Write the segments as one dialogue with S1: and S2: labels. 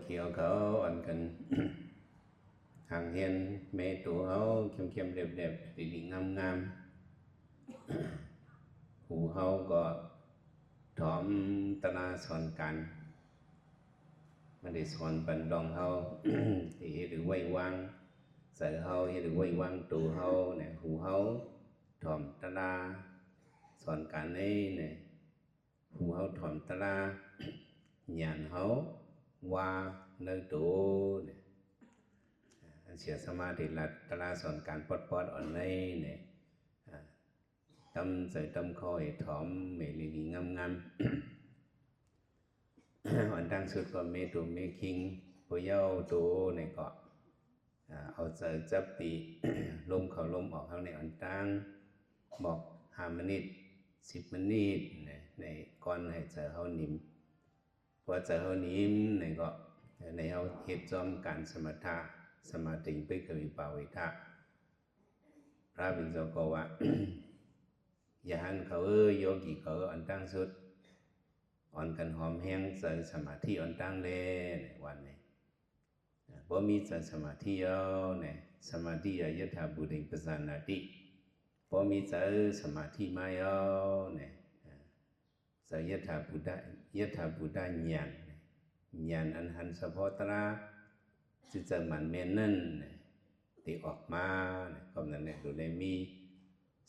S1: chiềuเขาอ่อนกันhàng hiền mẹ tụ hậu khiêm đẹp đẹp đi ngamหูเฮาก็ถอมตนาสอนกันไม่ได้สอนปันดองเฮา ที่หรือไว้วางใส่เฮาหรือไว้วางตูเฮาเนี่ยหูเฮาถอมตนาสอนกันนี้เนี่ยหูเฮาถอมตนาญาณเฮาว่าในตูเนี่ยเสียสมาธิลัดตนาสอนการปอดอ่อนในเนี่ยtâm sợi tâm khôi thỏm mẹ lì ngâm hoàn đang suốt còn mẹ tụ mẹ kinh của nhau tụ này cóเอาใจจับตีลมเข้าลมออกข้างในอันตั้งบอก5 นาที10 นาทีในก่อนให้ใจเขานิ่มพอใจเขานิ่มในก็ในเอาเหตุจอมการสมาธิไปเกิดวิปาวิทะพระบิณฑก็ว่าอย่าหันเขาโยกีเขาอันตั้งสุดอ่อนกันหอมแห้งเจอสมาธิอันตั้งเลยวันนี้บ่มีเจอสมาธิเอาเนี่ยสมาธิยถาบุริปสานาติบ่มีเจอสมาธิมาเอาเนี่ยเจอยถาบุตรญาณอันหันสะพอตราจิตใจมันเมนนั่นตีออกมาก็นั่นเนี่ยดูเลยมี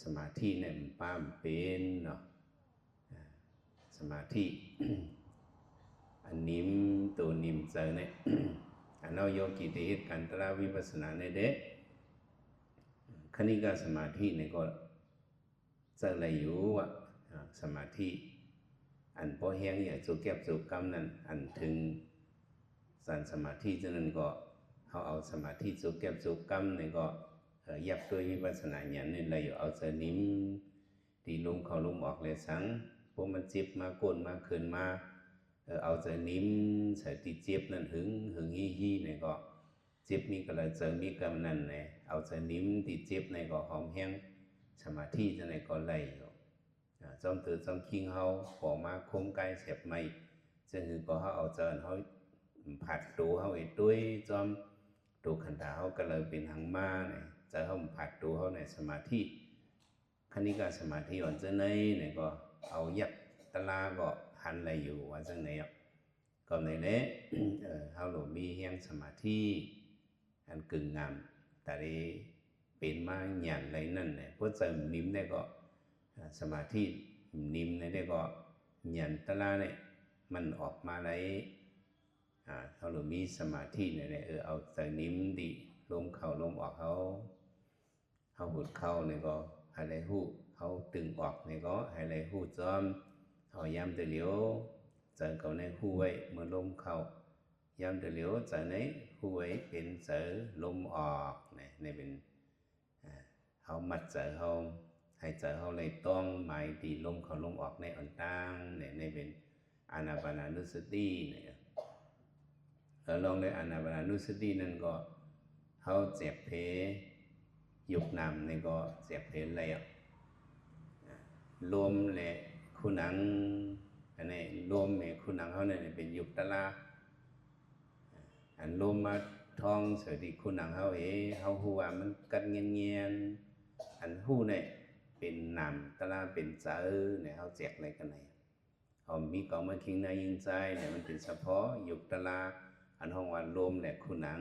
S1: สมาธิเนี่ยมันป้ามเป็นเนาะสมาธิอันนิ่มตัวนิ่มเจอเนี่ยอันเราโยกิเตหิกันตราวิปัสสนาในเด็กคณิกาสมาธิเนี่ยก็เจออะไรอยู่อ่ะสมาธิอันพอแห้งอย่างสุเก็บสุกรรมนั้นอันถึงสันสมาธิฉะนั้นก็เขาเอาสมาธิสุเก็บสุกรรมเนี่ยก็ยับตัววิปัสสนาญาณนี่เลยเอาเสนิ่มตีลมเข้าลมออกเลยสังพวกมันเจ็บมาก้นมาขึ้นมาเอาเสนิ่มใส่ตีเจ็บนั่นหึงฮีเนี่ยก็เจ็บมีก็เลยเจอมีกำนั่นเนี่ยเอาเสนิ่มตีเจ็บในก็หอมแห้งสมาธิจะในก็เลยจอมตื่นจอมคิงเฮาขอมาคุ้มกายเสียบไม่ซึ่งคือก็เขาเอาเจอเขาผัดตูเขาไอ้ตุ้ยจอมตูขันธาเขาก็เลยเป็นหังมาเนี่ยจะเขาผัดตูเขาในสมาธิคณิกาสมาธิอ่อนจะในเนี่ยก็เอายักตลาก็หันอะไรอยู่ว่าจังไหนก็ในเละเขาหลมีแห่งสมาธิอันกึ่งงามแต่ได้เป็นมาหยาดอะไรนั่นเนี่ยเพราะเจอนิ่มได้ก็สมาธินิ่มได้ก็หยาดตลาเนี่ยมันออกมาอะไรเขาหลมีสมาธิเนี่ยเอาใจนิ่มดีลมเข้าลมออกเขาหุดเข้าเนี่ยก็ให้ไรหูเขาตึงออกเนี่ยก็ให้ไรหูจอมเขาย้ำแต่เหลียวใจเขาในหูไว้เมื่อลมเข้าย้ำแต่เหลียวใจในหูไว้เป็นใจลมออกเนี่ยเป็นเขามัดใจเขาให้ใจเขาเลยต้องหมายตีลมเข้าลมออกในอ่อนตั้งเนี่ยเป็นอานาปานานุสติเนี่ยลองเลยอานาปานานุสตินั่นก็เขาเจ็บเพยุบนำนี่ก็เจ็บเพเลยรวมเลยคู่หนังอันนี้รวมเลยคู่หนังเขาเนี่ยเป็นยุบตะลาอันรวมมาท้องเสด็จคู่หนังเขาเขาหัวมันกันเงียนอันหูเนี่ยเป็นนำตะลาเป็นเจอเนี่ยเขาเจ็บอะไรกันไหนเขามีกองมาคิงในยิงใจเนี่ยมันเป็นเฉพาะยุบตะลาอันห้องวันรวมเนี่ยคู่หนัง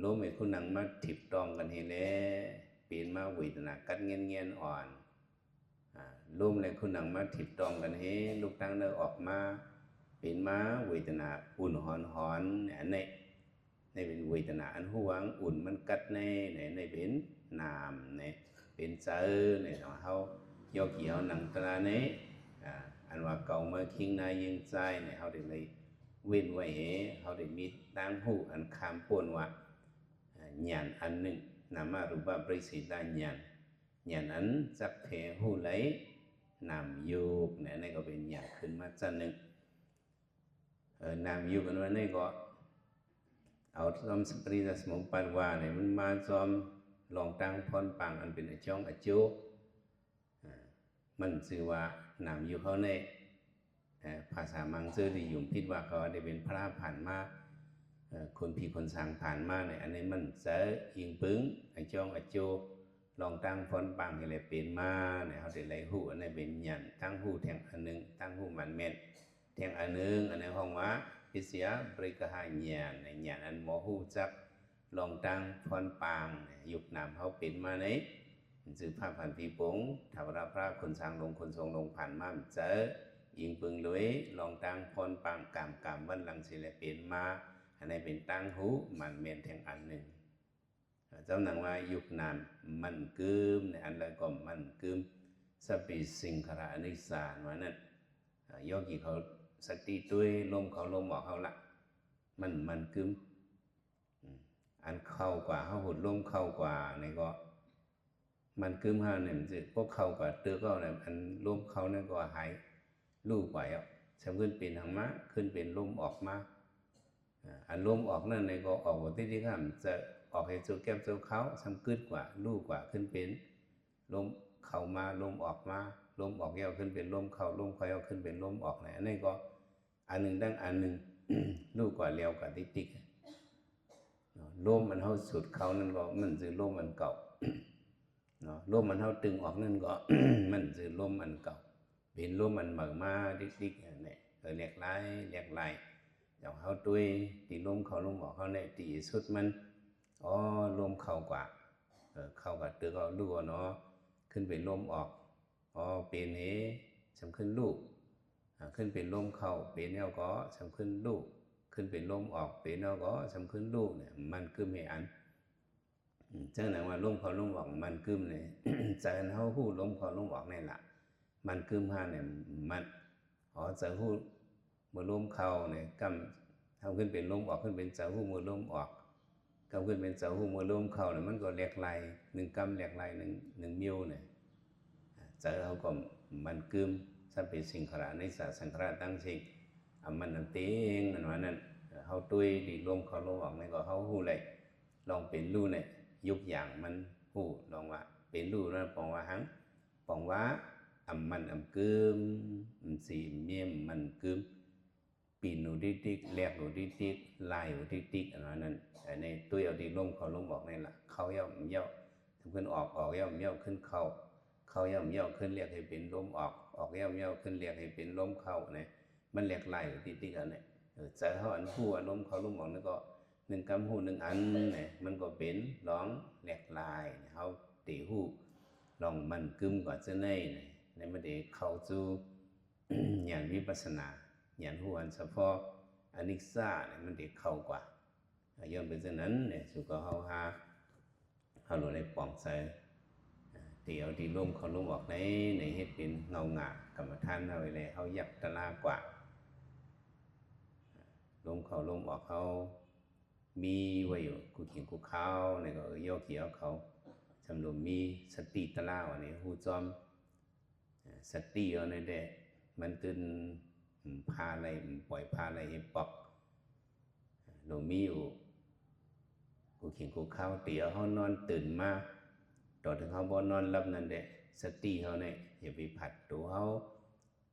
S1: ลมไอ้คุณนังมาถิบตองกันเฮเลเปลี่ยนมาวิตนากัดเงี้ยอ่อนลมเลยคุณนังมาถิบตองกันเฮลูกตั้งเนอออกมาเปลี่ยนมาวิตนาอุ่นหอนเนี่ยในเป็นวิตนาอันหัวอุ่นมันกัดในเป็นนามเนี่ยเป็นเจอเนี่ยเขาโยกีเขาหนังตราเนี่ยอันว่าเก่ามาคิงนายยิงใจเนี่ยเขาได้เลยเว้นไว้เขาได้มีตั้งหูอันคำป่วนว่าญาณอันหนึ่งนามารูปปริสิทธิ์ญาณอันจักเพหูไหลนามยุกเนี่ยนี่ก็เป็นญาณขึ้นมาจันหนึ่งนามยุกอันว่านี่ก็เอาจอมสปริตสมุปปัฏวาเนี่ยมันมาจอมลองตั้งพรปังอันเป็นจ้องอจุมันชื่อว่านามยุกเขาเนี่ย ภาษามังซื้อที่ยุ่มพิดว่าเขาได้เป็นพระผ่านมาคนผีคนสางผ่านมาเนี่ยอันนี้มันเสอยิงปึ้งไอ้จ้องไอ้โจลองตั้งพ้นปังอะไรเป็นมาเนี่ยเขาได้ไหลหูอันนี้เป็นยันตั้งหูแทงอันนึงตั้งหูมันเม็ดแทงอันนึงอันนี้ห้องว่าพิเศษบริกหาญาณในญาณอันหมอหูจักลองตั้งพ้นปังยุคนามเขาเป็นมาเนี่ยสื่อภาพผ่านปีปงถ้าว่าพระคนสางลงคนทรงลงผ่านมาเจอยิงปึงลุยลองตั้งพ้นปังกามวันหลังสิเลยเป็นมาอันนี้เป็นตั้งหูมันเม็ดแทงอันนึงเจ้าหนังว่ายุคนามมันกึมในอันแล้วก็มันกึมสปิสิงขระอนิสานว่านั่นโยกีเขาสติตุ้ยลมเขาลมออกเขาละมันกึมอันเข้ากว่าเขาหุดลมเข้ากว่านี่ก็มันกึมห้าเนี่ยมันจะพวกเข้ากว่าเตือก็เนี่ยอันลมเขาเนี่ยก็หายลู่ไปอ่ะสมขึ้นเป็นทางมะขึ้นเป็นลมออกมาอันลมออกนั่นในก็ออกว่าที่ข้ามจะออกให้โจแก้มโจเขาสำกึดกว่าลู่กว่าขึ้นเป็นลมเข้ามาลมออกมาลมออกแล้วขึ้นเป็นลมเข้าลมเข้าขึ้นเป็นลมออกเนี่ยอันนี้ก็อันหนึ่งดังอันหนึ่ง ลู่กว่าเร็วกว่าติ๊กลมมันเท่าสุดเขานั่นก็มันคือลมมันเก่าลมมันเท่าตึงออกนั่นก็ มันคือลมมันเก่าเป็นลมมันเหมือนมาติ๊กอย่างนี้เรียกไล่อย่างเขาตุ้ยตีลมเขาลมออกเขาเนี่ยตีสุดมันลมเข้ากว่าเข้ากับตึกเอาลู่เนาะขึ้นเป็นลมออกเป็นนี้สำขึ้นลูกขึ้นเป็นลมเข้าเป็นแนวก็สำขึ้นลูกขึ้นเป็นลมออกเป็นแนวก็สำขึ้นลูกเนี่ยมันกึมให้อันจังหนังว่าลมเขาลมออกมันกึมเนี่ย ใจเขาหู้ลมเขาลมออกนี่แหละมันกึมห้าเนี่ยมันใจหู้มือลมเข้าเนี่ยกำทำขึ้นเป็นลมออกขึ้นเป็นใจหู้มือลมออกกำขึ้นเป็นใจหู้มือลมเข้าเนี่ยมันก็แหลกไหลหนึ่งกำแหลกไหลหนึ่งมิ้วเนี่ยใจเขาก็มันกึมสัพเพสิงขระในศาสังขารตั้งสิ่งมันนั่นเต็งนั่นว่านั่นเขาตุ้ยดีลมเขาลมออกนี่ก็เขาหู้เลยลองเป็นรู้เนี่ยยุบอย่างมันหู้ลองว่าเป็นรู้นั่นปองว่าหังปองว่ามันกึมสีเมียมมันกึมปีนูดิติกแหลกนูดิติกลายนูดิติกอันนั้นแต่ในตุ้ยเอาดีลมเขาลมออกนี่แหละเขาย่อมย่อทำขึ้นออกย่อมย่อขึ้นเขาย่อมย่อขึ้นเรียกให้เป็นลมออกย่อมย่อขึ้นเรียกให้เป็นลมเข้าเนี่ยมันแหลกไหลติดกันเนี่ยใจเขาอันหู้อารมณ์เขาลมออกนั่นก็หนึ่งกำหูหนึ่งอันเนี่ยมันก็เป็นร้องแหลกไหลเขาตีหู้ลองมันกึมกว่าเจ้าเนี่ยในมันเด็กเข้าสู่ ญาณวิปัสสนาญาณหู้อันเฉพาะอนิจจาเนี่ยมันเด็กเข้ากว่าย้อนเป็นเช่นนั้นเนี่ยสุก็เขาหาเขาหลุดในปองใจตีเอาที่ลมเขาลมออกในเฮ็ดเป็นเงาหงากรรมฐานเอาไว้เลยเขายักตะลากว่าลมเขาลมออกเขามีไว้อยู่กูเขียนกูเข้าเนี่ยก็ย่อเขียวเขาสำรวมมีสติตะลาวันนี้หูจอมสติเอาในเดมันตื่นพาอะไรปล่อยพาอะไรให้ปอกหลวงมีอยู่กูเขียนกูเข้าเตี๋ยวเขานอนตื่นมาต่อถึงเขาบ่นอนรับนั่นเด้สติเขาเนี่ยอย่าไปผัดตัวเขา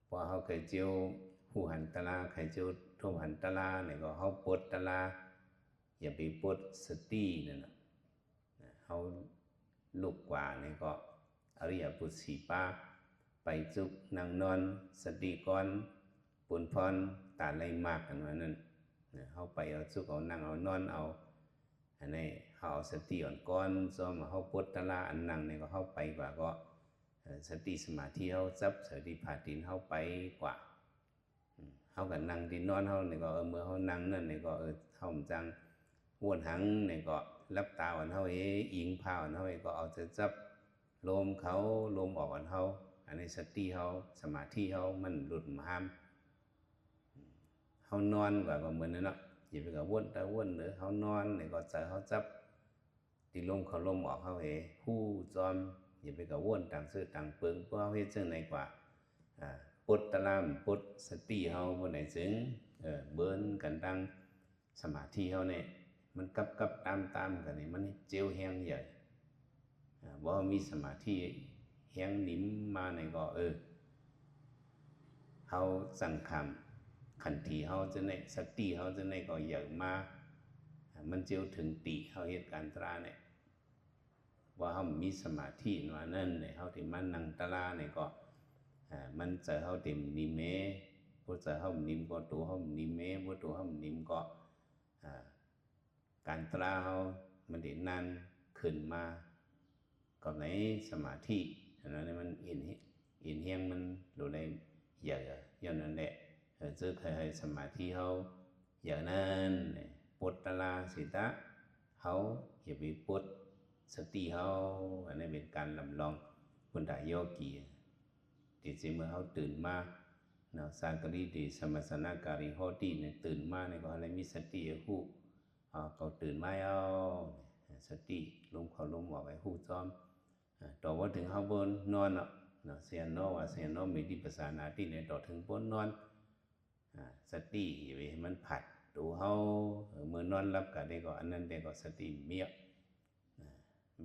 S1: พอเขาเคยเจียวหูหันตะลาเคยเจียวทุ่มหันตะลาเนี่ยก็เขาปวดตะลาอย่าไปปวดสตินั่นนะเขาลุกกว่าเนี่ยก็อริยบุตรสีป้าไปจุกนั่งนอนสติก่อนปุ่นพรตาไหลมากกันว่านั่นเขาไปเอาจุกเอานั่งเอานอนเอาอันนี้เขาเอาสติอ่อนก้อนซ้อมเขาปวดตะลาอันนั่งเนี่ยก็เข้าไปกว่าก็สติสมาธิเขาจับสติปัฏฐานเขาไปกว่าเขากันนั่งที่นอนเขาเนี่ยก็เมื่อเขานั่งนั่นเนี่ยก็เขาจังวนหังเนี่ยก็รับตาวันเขาอิงพาวันเขาก็เอาจะจับลมเขาลมออกวันเขาอันนี้สติเขาสมาธิเขามันหลุดมาห้ามเขานอนกว่าก็เหมือนนั่นเนาะอย่าไปกับวนแต่วนหรือเขานอนเนี่ยก็ใจเขาจับที่ลมเขาลมออกเขาผู้จอมอย่าไปกับวนต่างซื้อต่างเปิงเพราะเขาเฮ็ดจังไหนกว่าปุตตะลามปุตสติเขาบนไหนซึ้งเบิ้นกันตั้งสมาธิเขาเนี่ยมันกับตามกันนี่มันเจียวแห้งใหญ่บ่มีสมาธิแห้งนิ่มมาเนี่ยก็เขา เฮาสังคำขันทีเฮาจะในสติเฮาจะในก็เยอะมากมันเจียวถึงติเฮาเหตุการณ์ตราเนี่ยว่าเฮามีสมาธิว่านั่นเนี่ยเฮาที่มันนั่งตราเนี่ยก็มันจะเฮาเต็มนิเมพุทธเฮานิมก็ตัวเฮานิเมพุทธเฮานิมก็การตราเฮามันได้นั่นขึ้นมาก็ในสมาธิฉะนั้นมันอินเฮียงมันดูในเยอะย้อนนั่นแหละซึ่งให้สมาธิเฮาอย่างนั้นปุตตลาสิตะเฮาอย่าไปปุตสติเฮาอันนี้เป็นการลำลองพุทธโยกีที่จริงเมื่อเฮาตื่นมาเนาะสากริติสมัสสนาการิโหติเนี่ยตื่นมาเนี่ยก็อะไรมีสติฮู้เขาตื่นมาเอาสติลมเข้าลมออกไปฮู้ซ้อมต่อว่าถึงเฮาบ่นอนเนาะเสียนเนาะว่าเสียนเนาะมีดิปัสสนาที่เนี่ยต่อถึงบ่นอนสติอยู่ให้มันผัดตัวเฮาเมื่อนอนหลับก็ได้ก็อันนั้นได้ก็สติเมีย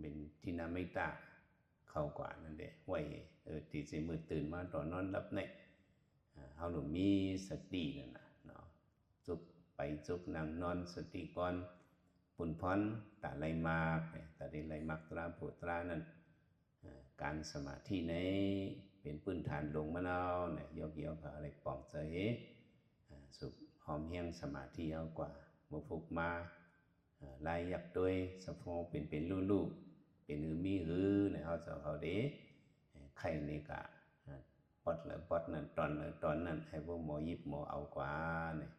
S1: เป็นทินามิตะเข้ากว่านั่นแหละไว้ที่สิมื้อตื่นมาตอนนอนหลับเนี่ยเฮาต้องมีสตินั่นน่ะเนาะจุบไปจุบนั่งนอนสติก่อนปุ่นพรตาไหลมากตาได้ไหลมักตราโพตรานั่นการสมาธิในเป็นพื้นฐานลงมะนาวเนี่ยโยกเกี่ยวกับอะไรป่องใจสุขหอมเฮียงสมาธิเอากว่าบุฟุกมาลายยักษ์ด้วยสะโพกเป็นลู่เป็นมีเนี่ยเขาเด้ไข่นี่กะปอดเลยปอดนั่นตอนนั้นให้พวกหมอยิบหมอเอากว่าเนี่ย